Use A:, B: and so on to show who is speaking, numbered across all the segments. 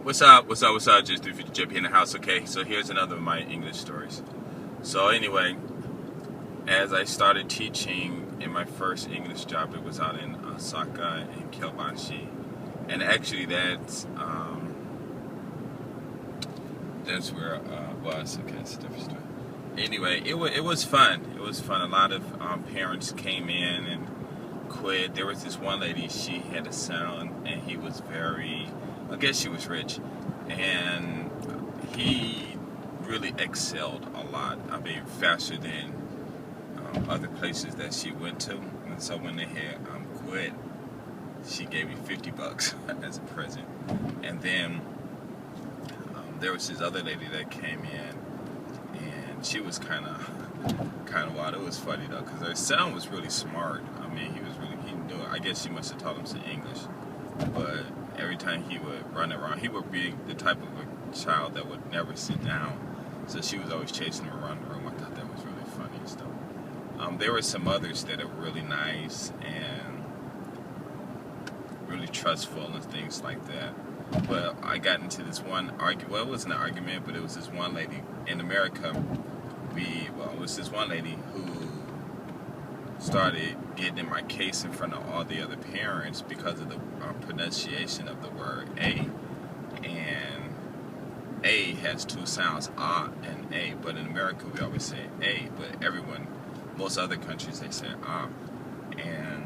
A: What's up? What's up? What's up? Just 350 JP in the house. Okay, so here's another of my English stories. So anyway, as I started teaching in my first English job, it was out in Osaka and Kyobashi, and actually that's where it was. Okay, it's a different story. Anyway, it was fun. It was fun. A lot of parents came in and quit. There was this one lady. She had a son, and he was very. I guess she was rich, and he really excelled a lot. I mean, faster than other places that she went to. And so when they had quit, she gave me $50 as a present. And then there was this other lady that came in, and she was kind of wild. It was funny though, because her son was really smart. I mean, he knew it. I guess she must have taught him some English, but every time he would run around, he would be the type of a child that would never sit down. So she was always chasing him around the room. I thought that was really funny and stuff. There were some others that are really nice and really trustful and things like that. But I got into this one argument. Well, it wasn't an argument, but it was this one lady in America. It was this one lady who started getting in my case in front of all the other parents because of the pronunciation of the word A. And A has two sounds, ah and A. But in America, we always say A. But most other countries, they say ah. And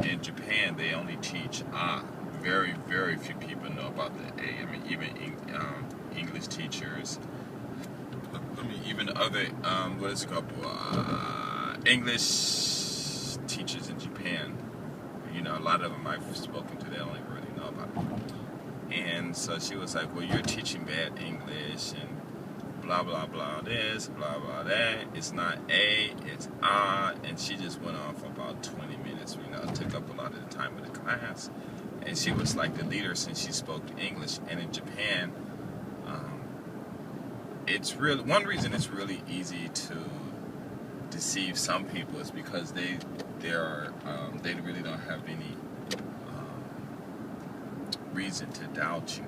A: in Japan, they only teach ah. Very, very few people know about the A. I mean, even English teachers. I mean, even other, what is it called? English teachers in Japan. You know, a lot of them I've spoken to, they don't even really know about it. And so she was like, well, you're teaching bad English, and blah, blah, blah this, blah, blah that. It's not A, it's ah. And she just went on for about 20 minutes. You know, it took up a lot of the time of the class. And she was like the leader since she spoke English. And in Japan, it's really, one reason it's really easy to deceive some people is because they really don't have any reason to doubt you.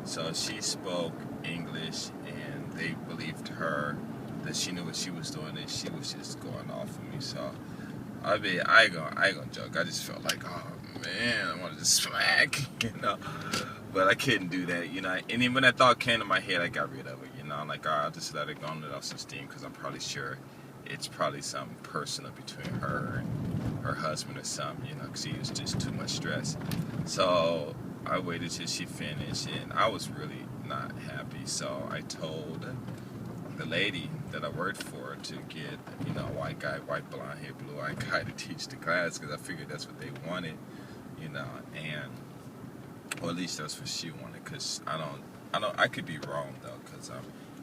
A: So she spoke English, and they believed her that she knew what she was doing, and she was just going off of me. So I mean, I ain't gonna joke. I just felt like, oh man, I wanted to smack, you know. But I couldn't do that, you know. And then when that thought came to my head, I got rid of it, you know. I'm like, all right, I'll just let it go and let off some steam, because I'm probably sure it's probably something personal between her and her husband or something, you know, because he was just too much stress. So I waited till she finished, and I was really not happy. So I told the lady that I worked for to get, you know, a white guy, white blonde hair, blue-eyed guy to teach the class, because I figured that's what they wanted, you know, and, or at least that's what she wanted, because I could be wrong though, because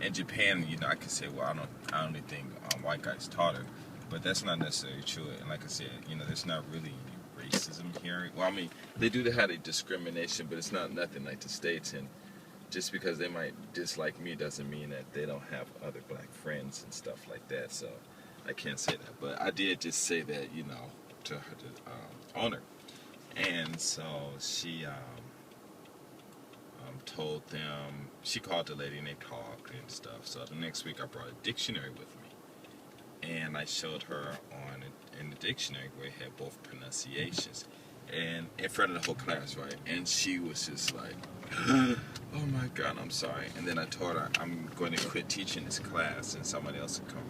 A: in Japan, you know, I could say, well, I only think white guys taught her, but that's not necessarily true. And like I said, you know, there's not really any racism here. Well, I mean, they do have a discrimination, but it's not nothing like the States. And just because they might dislike me doesn't mean that they don't have other black friends and stuff like that. So I can't say that, but I did just say that, you know, to her, the owner. And so she told them, she called the lady and they talked and stuff. So the next week I brought a dictionary with me, and I showed her in the dictionary where it had both pronunciations, and in front of the whole class, right? And she was just like, oh my God, I'm sorry. And then I told her I'm going to quit teaching this class, and somebody else will come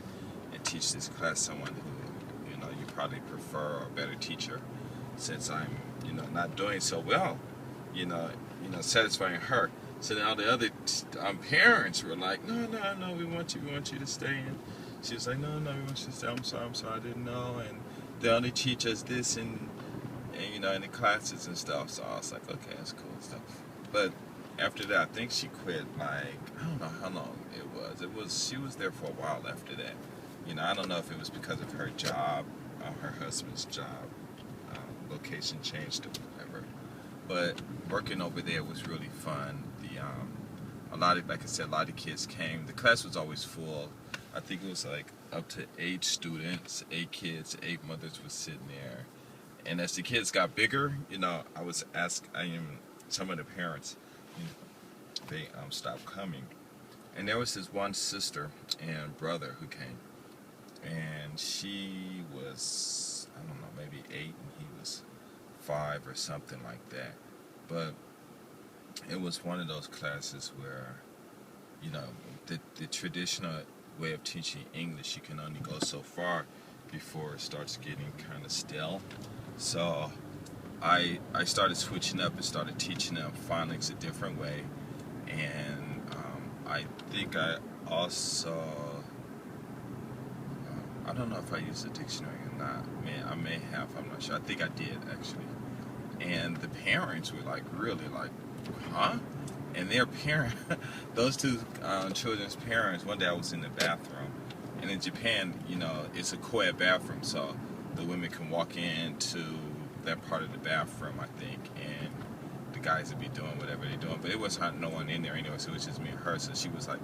A: and teach this class, someone who, you know, you probably prefer, or a better teacher, since I'm, you know, not doing so well, you know, satisfying her. So now the other parents were like, no, we want you to stay. And she was like, no, we want you to stay. I'm sorry, I didn't know. And they only teach us this and you know, in the classes and stuff. So I was like, okay, that's cool and stuff. But after that, I think she quit, like, I don't know how long it was. She was there for a while after that. You know, I don't know if it was because of her job, her husband's job, location changed or whatever. But working over there was really fun. Like I said, a lot of kids came. The class was always full. I think it was like up to 8 students, 8 kids, 8 mothers were sitting there. And as the kids got bigger, you know, some of the parents you know, they stopped coming. And there was this one sister and brother who came, and she was, I don't know, maybe 8 and he was 5 or something like that. But it was one of those classes where, you know, the traditional way of teaching English, you can only go so far before it starts getting kind of stale. So I started switching up and started teaching them phonics a different way. And I think I also, I don't know if I used a dictionary or not. I may have, I'm not sure. I think I did, actually. And the parents were like, really, like, huh? And their parent, those two children's parents, one day I was in the bathroom. And in Japan, you know, it's a co-ed bathroom, so the women can walk into that part of the bathroom, I think, and the guys would be doing whatever they're doing. But it was no one in there anyway, so it was just me and her. So she was like,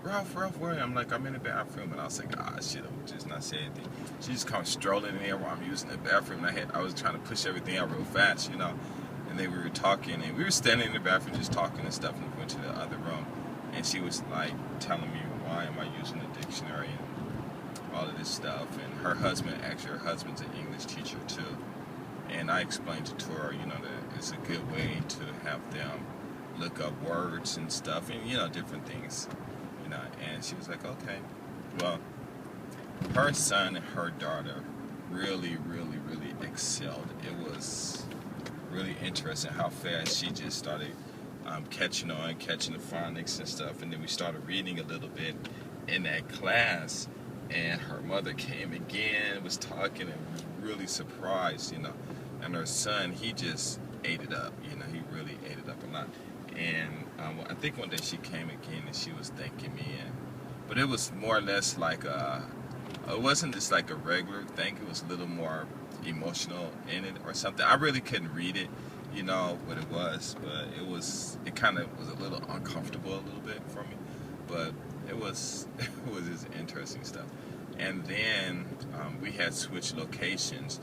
A: Ralph, where are you? I'm like, I'm in the bathroom. And I was like, shit, I'm just not saying anything. She just kind of strolling in there while I'm using the bathroom. And I was trying to push everything out real fast, you know. And then we were talking, and we were standing in the bathroom just talking and stuff, and we went to the other room. And she was like telling me, why am I using a dictionary and all of this stuff. And her husband's an English teacher too. And I explained to her, you know, that it's a good way to have them look up words and stuff and, you know, different things, you know. And she was like, okay. Well, her son and her daughter really excelled. It was really interesting how fast she just started catching the phonics and stuff. And then we started reading a little bit in that class, and her mother came again, was talking, and was really surprised, you know. And her son, he just ate it up, you know. He really ate it up a lot. And I think one day she came again and she was thanking me, but it was more or less like it wasn't just like a regular thing. It was a little more emotional in it or something. I really couldn't read it, you know, what it was, but it kind of was a little uncomfortable a little bit for me, but it was just interesting stuff. And then we had switched locations,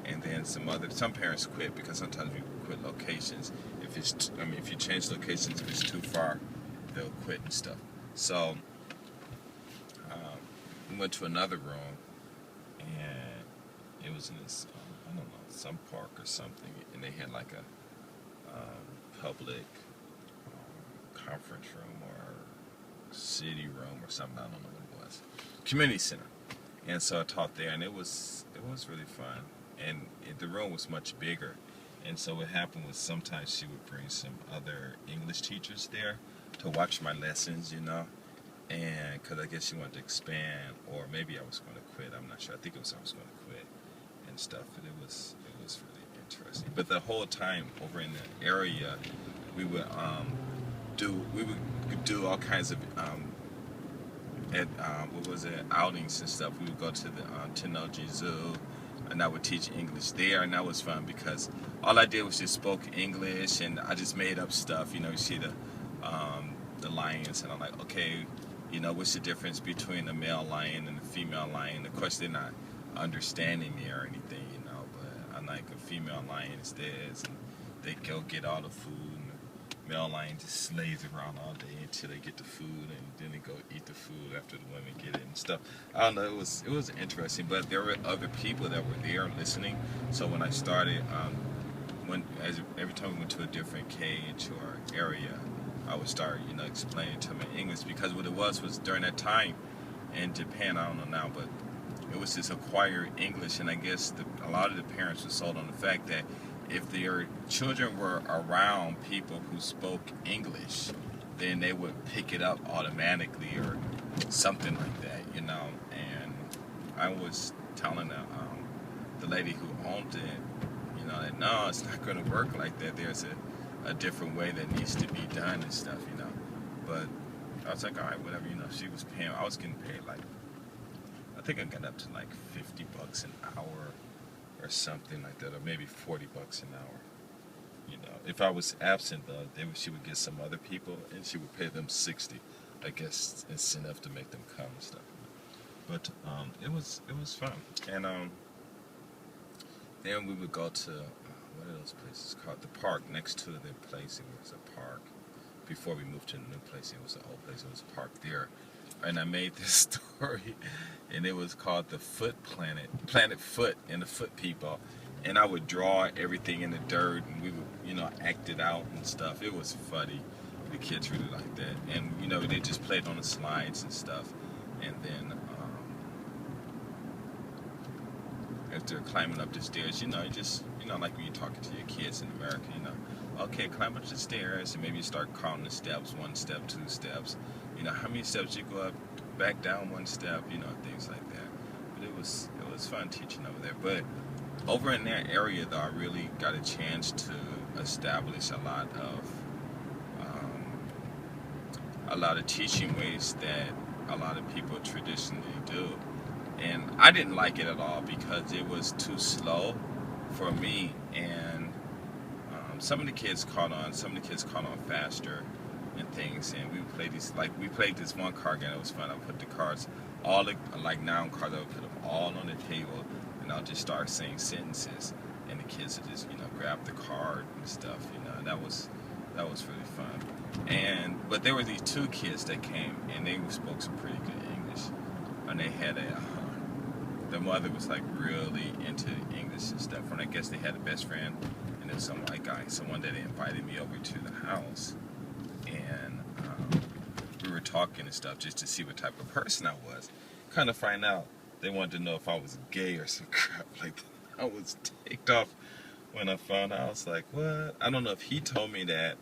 A: and then some parents quit because sometimes we quit locations if you change locations, if it's too far, they'll quit and stuff. So we went to another room, and it was in this I don't know, some park or something, and they had like a public conference room or city room or something. I don't know what it was. Community center. And so I taught there, and it was really fun. And the room was much bigger. And so what happened was sometimes she would bring some other English teachers there to watch my lessons, you know. And because I guess she wanted to expand, or maybe I was going to quit. I'm not sure. I think it was I was going to quit and stuff. But it was really interesting. But the whole time over in the area, we would do all kinds of outings and stuff. We would go to the Tennoji Zoo, and I would teach English there, and that was fun because all I did was just spoke English, and I just made up stuff. You know, you see the lions, and I'm like, okay, you know, what's the difference between a male lion and a female lion? Of course, they're not understanding me or anything, you know, but I'm like, a female lion is theirs, and they go get all the food, and the male lion just slays around all day until they get the food, and then they go eat the food after the women get it and stuff. I don't know, it was interesting, but there were other people that were there listening. So when I started, every time we went to a different cage or area, I would start, you know, explaining to them in English, because what it was during that time in Japan, I don't know now, but it was this acquired English, and I guess a lot of the parents were sold on the fact that if their children were around people who spoke English, then they would pick it up automatically or something like that, you know. And I was telling the lady who owned it, you know, that no, it's not going to work like that. There's a different way that needs to be done and stuff, you know. But I was like, all right, whatever, you know. She was paying. I was getting paid like, I think I got up to like $50 an hour or something like that, or maybe $40 an hour. You know, if I was absent though, she would get some other people, and she would pay them $60, I guess, incentive to make them come and stuff. But it was fun, and then we would go to what are those places called? The park next to the place. It was a park, before we moved to the new place. It was an old place. It was parked there. And I made this story, and it was called the Foot Planet, Planet Foot, and the Foot People. And I would draw everything in the dirt, and we would, act it out and stuff. It was funny. The kids really liked that. And, they just played on the slides and stuff. And then as they're climbing up the stairs, like when you're talking to your kids in America, okay, climb up the stairs, and maybe you start counting the steps, 1 step, 2 steps. How many steps you go up, back down 1 step, things like that. But it was fun teaching over there. But over in that area, though, I really got a chance to establish a lot of teaching ways that a lot of people traditionally do. And I didn't like it at all because it was too slow for me. And some of the kids caught on faster and things. And we played this one card game that was fun. I put the cards, like noun cards, I would put them all on the table, and I'll just start saying sentences, and the kids would just grab the card and stuff. And that was really fun. But there were these 2 kids that came, and they spoke some pretty good English, and they had the mother was like really into English and stuff. And I guess they had a best friend, and then some white guy, someone that invited me over to the house, and we were talking and stuff just to see what type of person I was. Kind of find out they wanted to know if I was gay or some crap like that. I was ticked off when I found out. I was like, what? I don't know if he told me that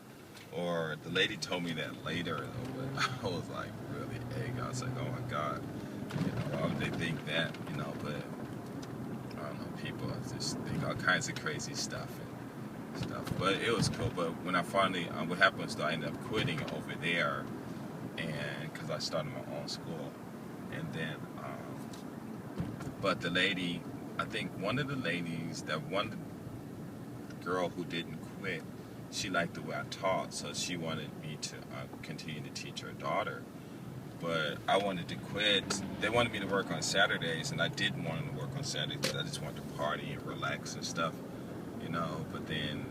A: or the lady told me that later, but I was like really egg. I was like, oh my God, why would they think that? But I don't know, people just think all kinds of crazy stuff and stuff. But it was cool. But when I finally, what happened was I ended up quitting over there, and because I started my own school, and then, but the lady, I think one of the ladies, the girl who didn't quit, she liked the way I taught, so she wanted me to continue to teach her daughter. But I wanted to quit. They wanted me to work on Saturdays, and I didn't want to work on Saturdays because I just wanted to party and relax and stuff, But then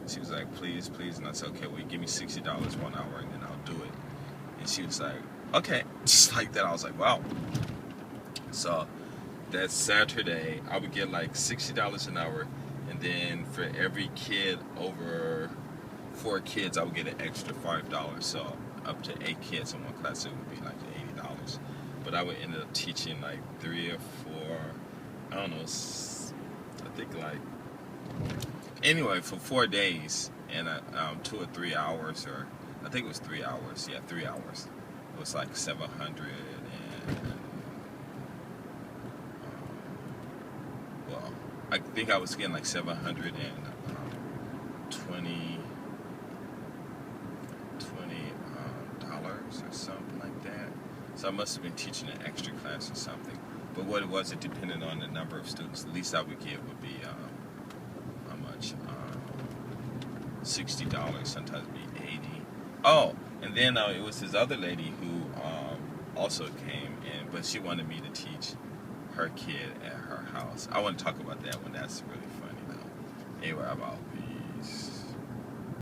A: she was like, please, please. And I said, okay, well, you give me $60 1 hour, and then I'll do it. And she was like, okay. Just like that. I was like, wow. So that Saturday, I would get like $60 an hour. And then for every kid over 4 kids, I would get an extra $5. So up to 8 kids in one class, it would be like $80. But I would end up teaching like 3 or 4, I don't know, I think anyway, for 4 days and 2 or 3 hours, or I think it was 3 hours. Yeah, 3 hours. It was like 700 well, I think I was getting like $720 or something like that. So I must have been teaching an extra class or something. But what it was, it depended on the number of students. The least I would get would be how much? $60. Sometimes it'd be $80. Oh, and then it was this other lady who also came in, but she wanted me to teach her kid at her house. I want to talk about that one. That's really funny though. Anyway, I'll be